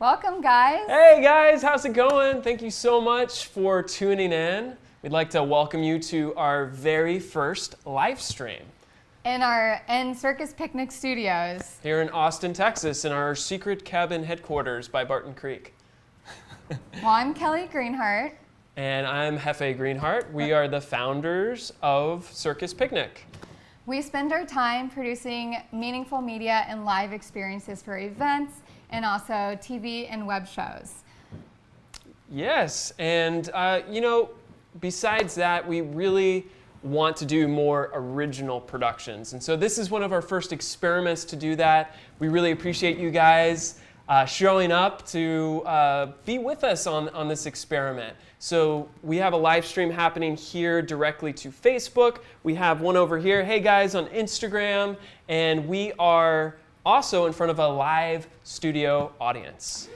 Welcome, guys. Hey, guys, how's it going? Thank you so much for tuning in. We'd like to welcome you to our very first live stream In Circus Picnic Studios. here in Austin, Texas, in our secret cabin headquarters by Barton Creek. Well, I'm Kelly Greenheart. And I'm Jefe Greenheart. We are the founders of Circus Picnic. We spend our time producing meaningful media and live experiences for events and also TV and web shows. Yes, and besides that, we really want to do more original productions. And so this is one of our first experiments to do that. We really appreciate you guys showing up to be with us on this experiment. So we have a live stream happening here directly to Facebook. We have one over here, hey guys, on Instagram. And we are also in front of a live studio audience.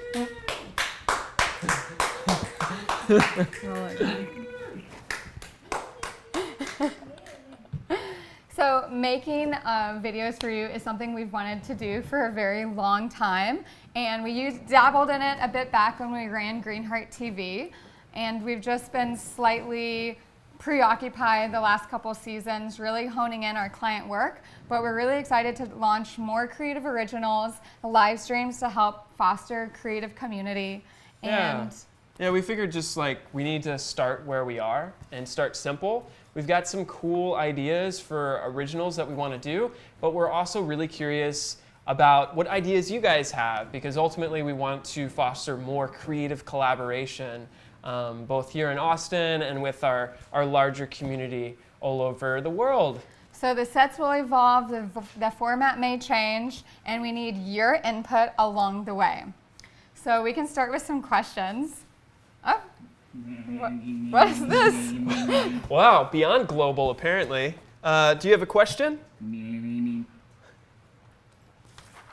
So making videos for you is something we've wanted to do for a very long time. And we dabbled in it a bit back when we ran Greenheart TV. And we've just been slightly preoccupied the last couple seasons, really honing in our client work. But we're really excited to launch more creative originals, live streams to help foster creative community. And yeah, we figured just like we need to start where we are and start simple. We've got some cool ideas for originals that we want to do, but we're also really curious about what ideas you guys have, because ultimately we want to foster more creative collaboration, both here in Austin and with our larger community all over the world. So the sets will evolve, the format may change, and we need your input along the way. So we can start with some questions. Oh, what is this? Wow, beyond global apparently. Do you have a question?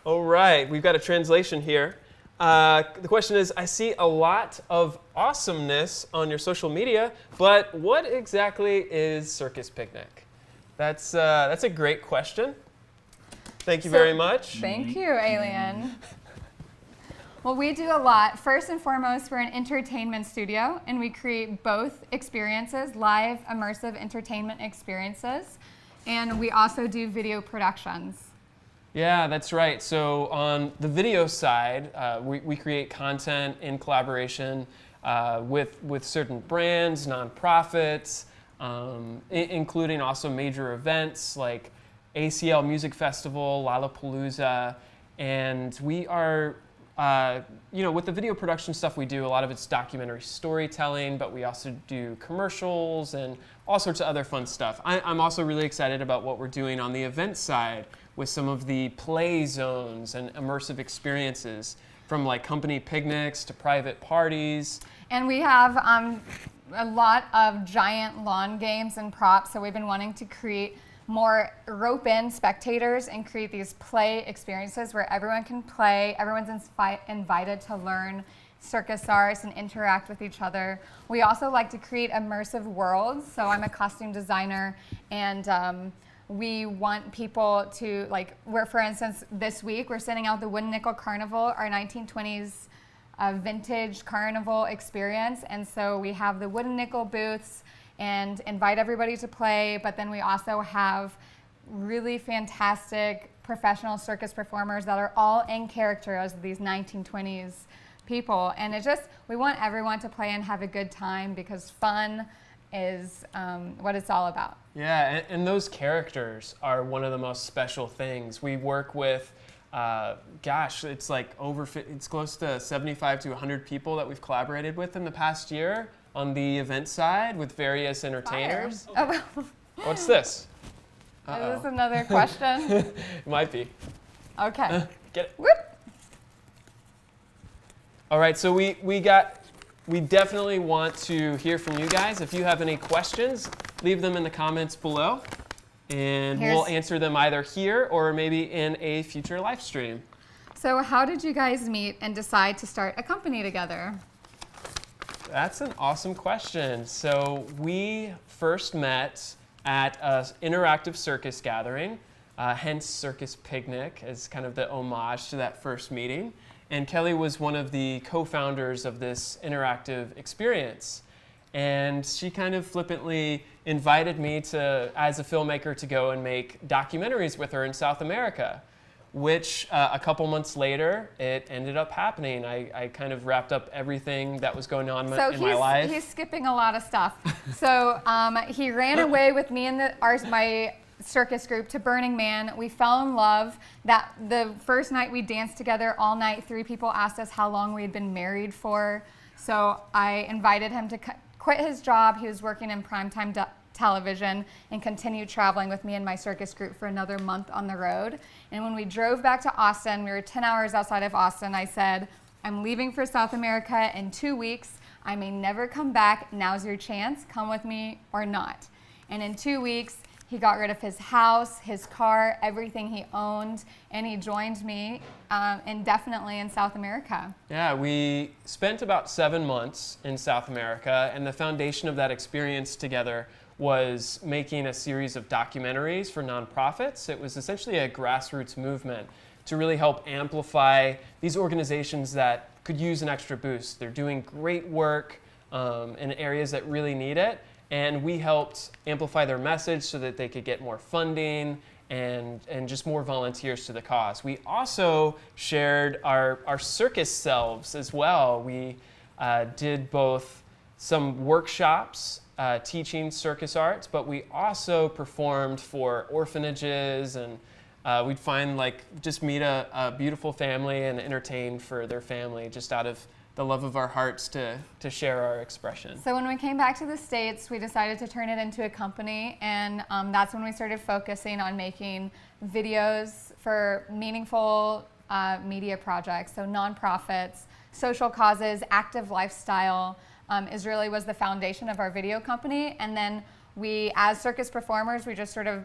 All right, we've got a translation here. The question is, I see a lot of awesomeness on your social media, but what exactly is Circus Picnic? That's a great question. Thank you very much. Thank you, Alien. Well, we do a lot. First and foremost, we're an entertainment studio, and we create both experiences, live, immersive entertainment experiences, and we also do video productions. Yeah, that's right. So on the video side, we create content in collaboration with certain brands, nonprofits, including also major events like ACL Music Festival, Lollapalooza, and we are, with the video production stuff we do, a lot of it's documentary storytelling, but we also do commercials and all sorts of other fun stuff. I'm also really excited about what we're doing on the event side with some of the play zones and immersive experiences, from like company picnics to private parties. And we have a lot of giant lawn games and props, so we've been wanting to create more rope-in spectators and create these play experiences where everyone can play, everyone's invited to learn circus arts and interact with each other. We also like to create immersive worlds, so I'm a costume designer, and we want people to, for instance, this week we're sending out the Wooden Nickel Carnival, our 1920s vintage carnival experience, and so we have the wooden nickel booths and invite everybody to play, but then we also have really fantastic professional circus performers that are all in character as these 1920s people, and we want everyone to play and have a good time, because fun is what it's all about. Yeah, and those characters are one of the most special things. We work with it's close to 75 to 100 people that we've collaborated with in the past year on the event side with various entertainers. Oh. What's this? Is this another question? It might be. Okay. Get it. Whoop. All right, so we definitely want to hear from you guys. If you have any questions, leave them in the comments below, and we'll answer them either here or maybe in a future live stream. So how did you guys meet and decide to start a company together? That's an awesome question. So we first met at an interactive circus gathering, hence Circus Picnic as kind of the homage to that first meeting. And Kelly was one of the co-founders of this interactive experience. And she kind of flippantly invited me to, as a filmmaker, to go and make documentaries with her in South America, which a couple months later, it ended up happening. I kind of wrapped up everything that was going on in my life. He's skipping a lot of stuff. So he ran away with me and my circus group to Burning Man. We fell in love. That the first night we danced together all night. 3 people asked us how long we had been married for. So I invited him to quit his job. He was working in primetime television and continue traveling with me and my circus group for another month on the road. And when we drove back to Austin, we were 10 hours outside of Austin, I said, I'm leaving for South America in 2 weeks. I may never come back. Now's your chance. Come with me or not. And in 2 weeks, he got rid of his house, his car, everything he owned, and he joined me indefinitely in South America. Yeah, we spent about 7 months in South America, and the foundation of that experience together was making a series of documentaries for nonprofits. It was essentially a grassroots movement to really help amplify these organizations that could use an extra boost. They're doing great work in areas that really need it, and we helped amplify their message so that they could get more funding and just more volunteers to the cause. We also shared our circus selves as well. We did both some workshops teaching circus arts, but we also performed for orphanages, and we'd just meet a beautiful family and entertain for their family just out of the love of our hearts to share our expression. So when we came back to the States, we decided to turn it into a company, and that's when we started focusing on making videos for meaningful media projects, so nonprofits, social causes, active lifestyle was the foundation of our video company. And then we, as circus performers, we just sort of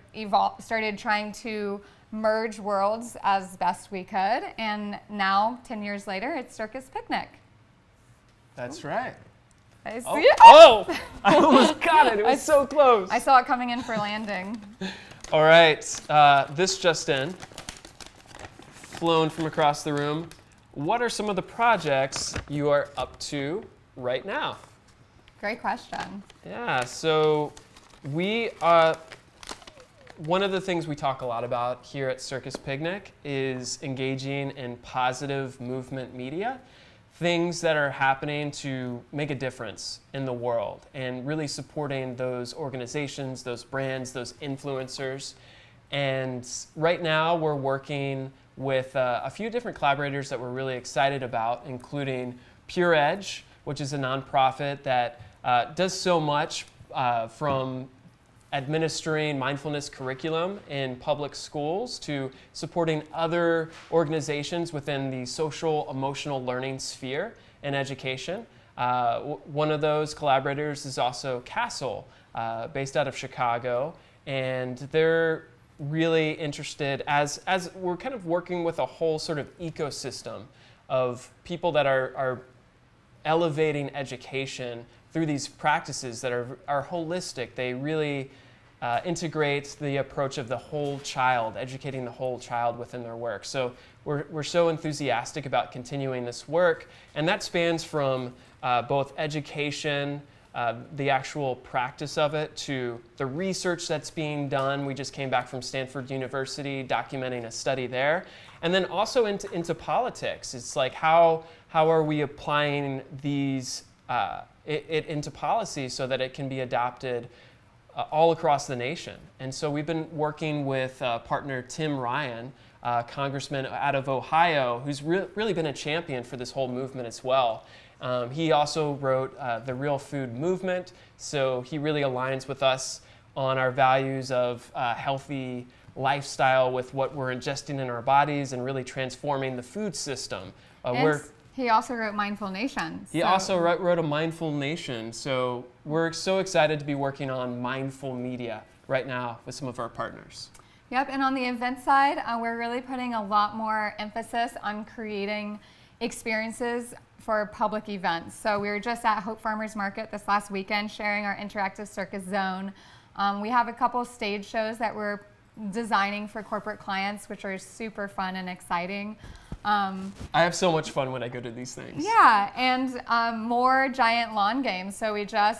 started trying to merge worlds as best we could, and now, 10 years later, it's Circus Picnic. That's right. I see Oh, it. oh! I almost got it. It was so close. I saw it coming in for landing. All right. This just in, flown from across the room. What are some of the projects you are up to right now? Great question. Yeah. So we one of the things we talk a lot about here at Circus Picnic is engaging in positive movement media. Things that are happening to make a difference in the world and really supporting those organizations, those brands, those influencers. And right now we're working with a few different collaborators that we're really excited about, including Pure Edge, which is a nonprofit that does so much from administering mindfulness curriculum in public schools to supporting other organizations within the social emotional learning sphere in education. One of those collaborators is also Castle, based out of Chicago, and they're really interested, as we're kind of working with a whole sort of ecosystem of people that are elevating education through these practices that are holistic. They really integrate the approach of the whole child, educating the whole child within their work. So we're so enthusiastic about continuing this work, and that spans from both education, the actual practice of it, to the research that's being done. We just came back from Stanford University documenting a study there, and then also into politics. It's like how are we applying these it into policy so that it can be adopted all across the nation. And so we've been working with partner Tim Ryan, congressman out of Ohio, who's really been a champion for this whole movement as well. He also wrote The Real Food Movement, so he really aligns with us on our values of healthy lifestyle with what we're ingesting in our bodies and really transforming the food system. He also wrote Mindful Nation. He also wrote a Mindful Nation. So we're so excited to be working on mindful media right now with some of our partners. Yep, and on the event side, we're really putting a lot more emphasis on creating experiences for public events. So we were just at Hope Farmers Market this last weekend sharing our interactive circus zone. We have a couple stage shows that we're designing for corporate clients, which are super fun and exciting. I have so much fun when I go to these things. Yeah, and more giant lawn games. So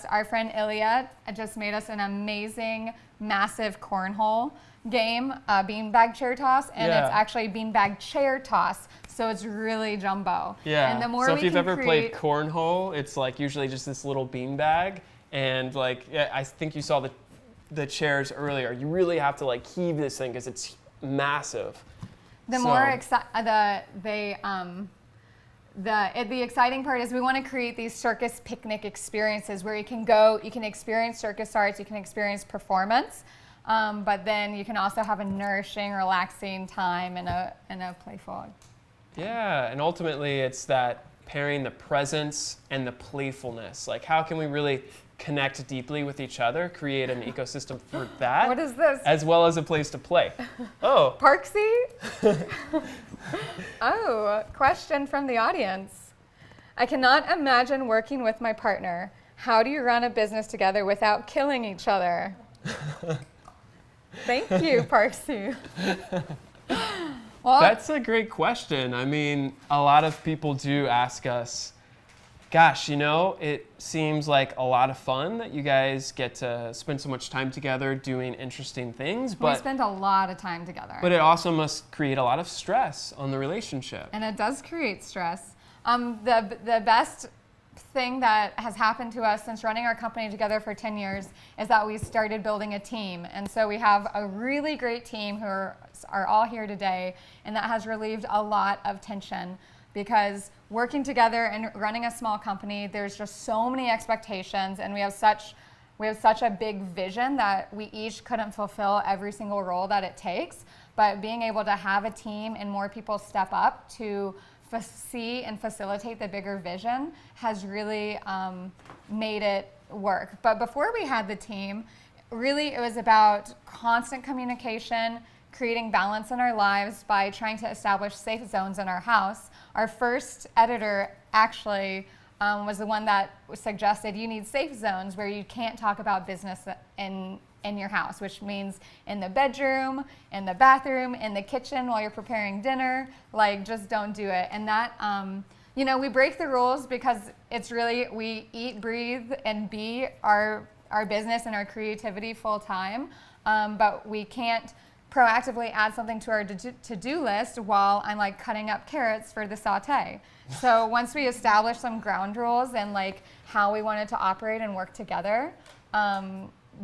our friend Ilya just made us an amazing, massive cornhole game, beanbag chair toss, and it's actually beanbag chair toss. So it's really jumbo. Yeah. And the more so if you've ever played cornhole, it's like usually just this little beanbag, and like I think you saw the chairs earlier. You really have to like heave this thing because it's massive. The exciting part is we want to create these circus picnic experiences where you can experience circus arts, you can experience performance, but then you can also have a nourishing, relaxing time and a playful. Yeah, and ultimately it's that pairing the presence and the playfulness. Like how can we really connect deeply with each other, create an ecosystem for that. What is this? As well as a place to play. Oh. Parksy? Oh, question from the audience. I cannot imagine working with my partner. How do you run a business together without killing each other? Thank you, Parksy. Well, that's a great question. I mean, a lot of people do ask us, gosh, it seems like a lot of fun that you guys get to spend so much time together doing interesting things. But we spend a lot of time together. But it also must create a lot of stress on the relationship. And it does create stress. The best thing that has happened to us since running our company together for 10 years is that we started building a team. And so we have a really great team who are all here today, and that has relieved a lot of tension. Because working together and running a small company, there's just so many expectations, and we have such a big vision that we each couldn't fulfill every single role that it takes. But being able to have a team and more people step up to see and facilitate the bigger vision has really made it work. But before we had the team, really it was about constant communication, creating balance in our lives by trying to establish safe zones in our house. Our first editor actually was the one that suggested you need safe zones where you can't talk about business in your house, which means in the bedroom, in the bathroom, in the kitchen while you're preparing dinner. Like, just don't do it. And that, we break the rules because it's really, we eat, breathe, and be our business and our creativity full time, but we can't proactively add something to our to-do list while I'm like cutting up carrots for the saute. So once we established some ground rules and like how we wanted to operate and work together,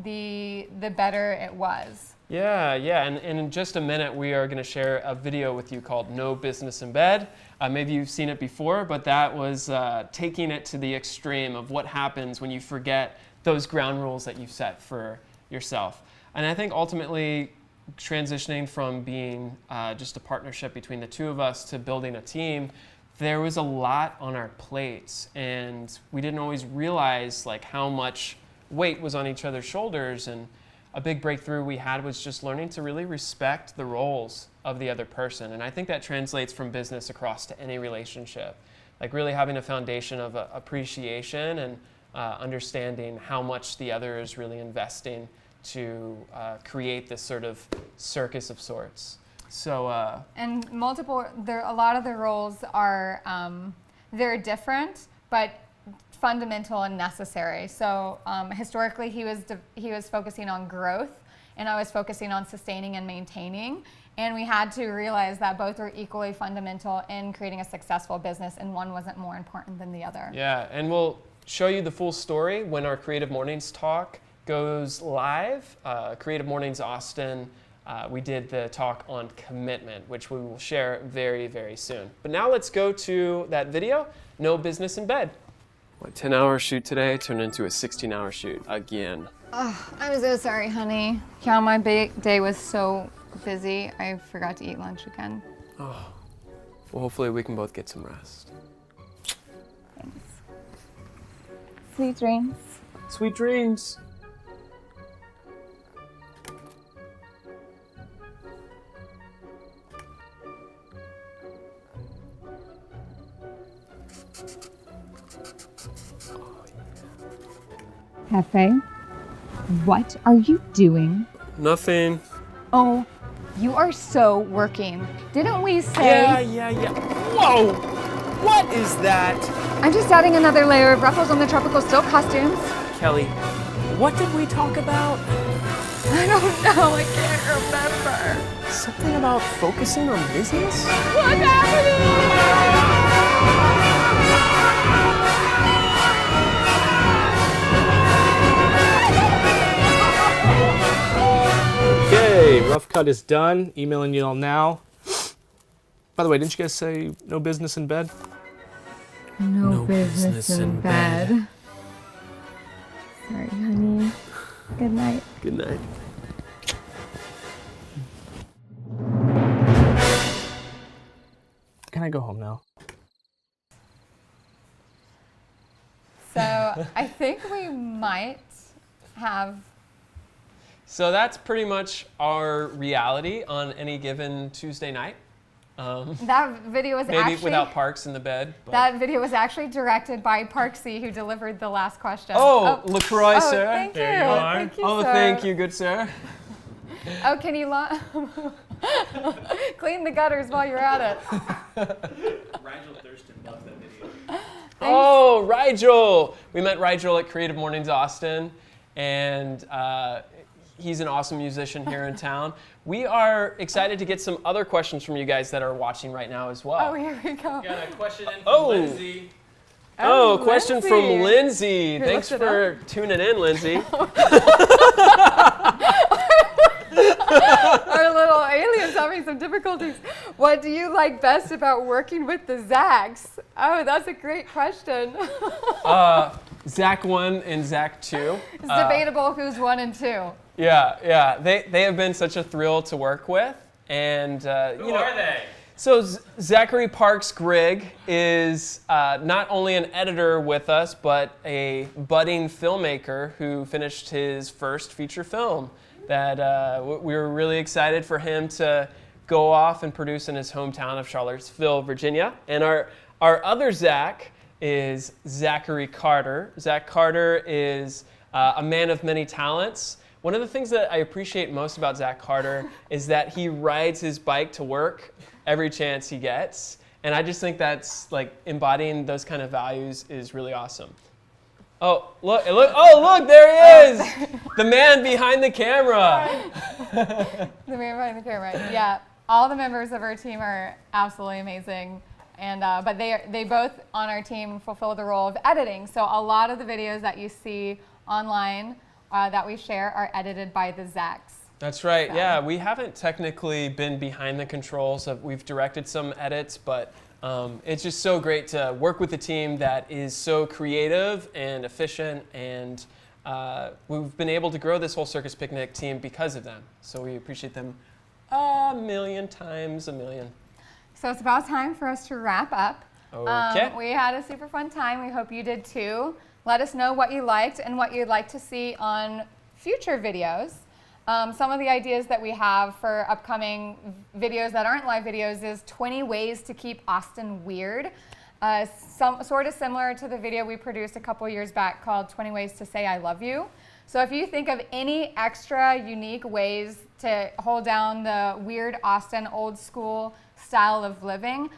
the better it was. Yeah, and in just a minute we are going to share a video with you called No Business in Bed. Maybe you've seen it before, but that was taking it to the extreme of what happens when you forget those ground rules that you've set for yourself. And I think ultimately transitioning from being just a partnership between the two of us to building a team, there was a lot on our plates, and we didn't always realize like how much weight was on each other's shoulders. And a big breakthrough we had was just learning to really respect the roles of the other person. And I think that translates from business across to any relationship, like really having a foundation of appreciation and understanding how much the other is really investing to create this sort of circus of sorts. So and a lot of the roles are they're different but fundamental and necessary. So historically he was focusing on growth, and I was focusing on sustaining and maintaining, and we had to realize that both are equally fundamental in creating a successful business, and one wasn't more important than the other. Yeah, and we'll show you the full story when our Creative Mornings talk goes live. Creative Mornings Austin, we did the talk on commitment, which we will share very, very soon. But now let's go to that video, No Business in Bed. My 10-hour shoot today turned into a 16-hour shoot again. Oh, I'm so sorry, honey. Yeah, my day was so busy. I forgot to eat lunch again. Oh, well, hopefully we can both get some rest. Thanks. Sweet dreams. Sweet dreams. Jefe, what are you doing? Nothing. Oh, you are so working. Didn't we say? Yeah. Whoa! What is that? I'm just adding another layer of ruffles on the tropical silk costumes. Kelly, what did we talk about? I don't know, I can't remember. Something about focusing on business? What's happening? Okay, rough cut is done. Emailing you all now. By the way, didn't you guys say no business in bed? No business in bed. Sorry, honey. Good night. Good night. Can I go home now? So I think we might have. So that's pretty much our reality on any given Tuesday night. That video was Maybe actually. without Parks in the bed. But. That video was actually directed by Parksy, who delivered the last question. Oh, LaCroix, sir. Thank you. There you are. Thank you, Oh, sir. thank you, good sir. Oh, can you clean the gutters while you're at it? Rigel Thurston loved that video. Oh, Rigel. We met Rigel at Creative Mornings Austin, and he's an awesome musician here in town. We are excited to get some other questions from you guys that are watching right now as well. Oh, here we go. Got a question in from Oh. Lindsay. Oh, question from Lindsay. Lindsay. Here, Thanks lift it for tuning in, Lindsay. Our little alien's having some difficulties. What do you like best about working with the Zags? Oh, that's a great question. Zach 1 and Zach 2. It's debatable who's 1 and 2. Yeah. They have been such a thrill to work with. And, Who are they? So Zachary Parks Grigg is not only an editor with us, but a budding filmmaker who finished his first feature film that we were really excited for him to go off and produce in his hometown of Charlottesville, Virginia. And our other Zach is Zachary Carter. Zach Carter is a man of many talents. One of the things that I appreciate most about Zach Carter is that he rides his bike to work every chance he gets. And I just think that's like embodying those kind of values is really awesome. Oh, look, there he is! The man behind the camera. The man behind the camera. Yeah, all the members of our team are absolutely amazing. And but they both on our team fulfill the role of editing. So a lot of the videos that you see online that we share are edited by the Zags. That's right. So. Yeah, we haven't technically been behind the controls. We've directed some edits, but it's just so great to work with a team that is so creative and efficient, and we've been able to grow this whole Circus Picnic team because of them. So we appreciate them a million times a million. So it's about time for us to wrap up. Okay. We had a super fun time. We hope you did too. Let us know what you liked and what you'd like to see on future videos. Some of the ideas that we have for upcoming videos that aren't live videos is 20 ways to keep Austin weird. Sort of similar to the video we produced a couple years back called 20 Ways to Say I Love You. So if you think of any extra unique ways to hold down the weird Austin old school style of living,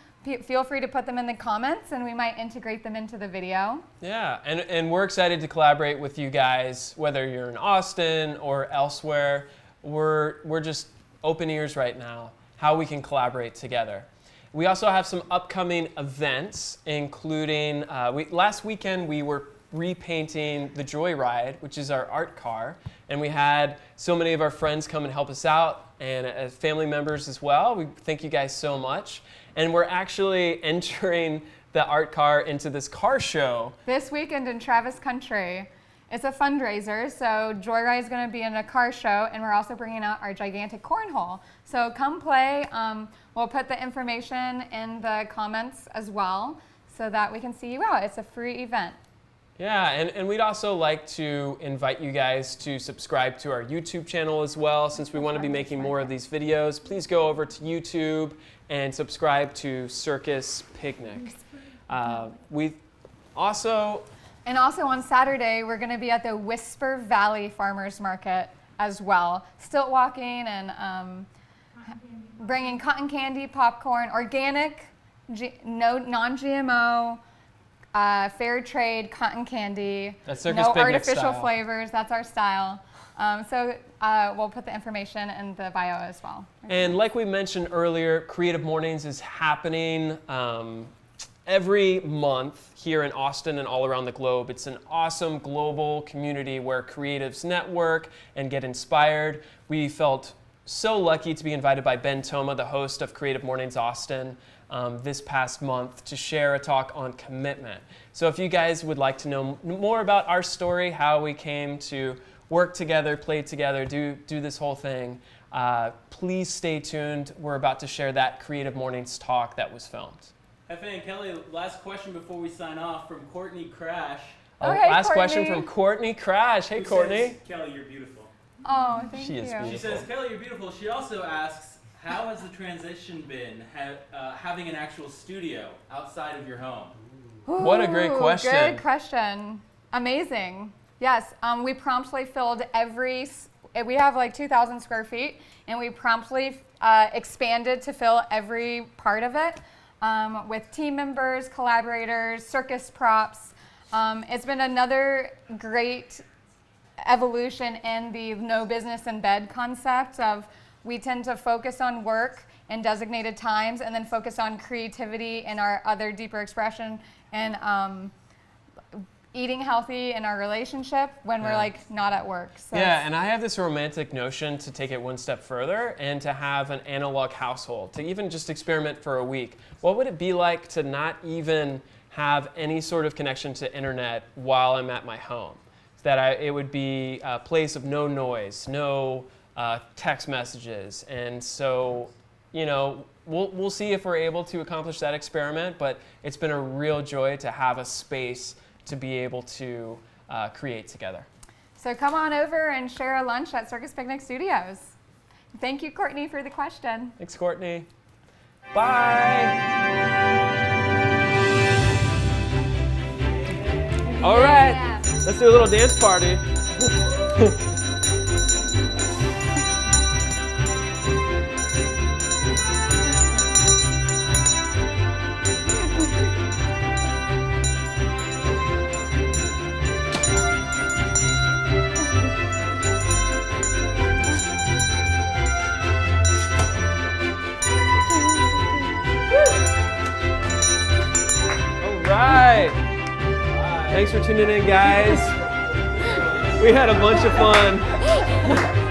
feel free to put them in the comments and we might integrate them into the video. Yeah, and we're excited to collaborate with you guys, whether you're in Austin or elsewhere. We're just open ears right now, how we can collaborate together. We also have some upcoming events, including, last weekend we were repainting the Joyride, which is our art car, and we had so many of our friends come and help us out, and as family members as well. We thank you guys so much. And we're actually entering the art car into this car show. This weekend in Travis Country. It's a fundraiser, so Joyride is going to be in a car show, and we're also bringing out our gigantic cornhole. So come play. We'll put the information in the comments as well so that we can see you out. It's a free event. Yeah, and we'd also like to invite you guys to subscribe to our YouTube channel as well. Since we want to be making more of these videos, please go over to YouTube and subscribe to Circus Picnic. We also... And also on Saturday, we're going to be at the Whisper Valley Farmers Market as well. Stilt walking and bringing cotton candy, popcorn, organic, non-GMO, fair trade cotton candy. That's Circus no Picnic artificial style. Flavors. That's our style. So we'll put the information in the bio as well. And like we mentioned earlier, Creative Mornings is happening every month here in Austin and all around the globe. It's an awesome global community where creatives network and get inspired. We felt so lucky to be invited by Ben Toma, the host of Creative Mornings Austin, this past month to share a talk on commitment. So if you guys would like to know more about our story, how we came to work together, play together, do this whole thing, please stay tuned. We're about to share that Creative Mornings talk that was filmed. Jefe and Kelly, last question before we sign off from Courtney Crash. Oh, hey, Last question Courtney. from Courtney Crash. Hey, who Courtney. says, Kelly, you're beautiful. Oh, thank She you. is She beautiful. says, Kelly, you're beautiful. She also asks, how has the transition been having an actual studio outside of your home? What a great Ooh, question. Good question. Amazing. Yes, we promptly filled we have like 2,000 square feet, and we promptly expanded to fill every part of it with team members, collaborators, circus props. It's been another great evolution in the no business in bed concept of we tend to focus on work in designated times and then focus on creativity and our other deeper expression and eating healthy in our relationship when we're like not at work. So Yeah, and I have this romantic notion to take it one step further and to have an analog household, to even just experiment for a week. What would it be like to not even have any sort of connection to internet while I'm at my home? That it would be a place of no noise, no text messages. And so, you know, we'll see if we're able to accomplish that experiment, but it's been a real joy to have a space to be able to create together. So come on over and share a lunch at Circus Picnic Studios. Thank you, Courtney, for the question. Thanks, Courtney. Bye. All right, Yeah. let's do a little dance party. All right. Thanks for tuning in, guys. We had a bunch of fun.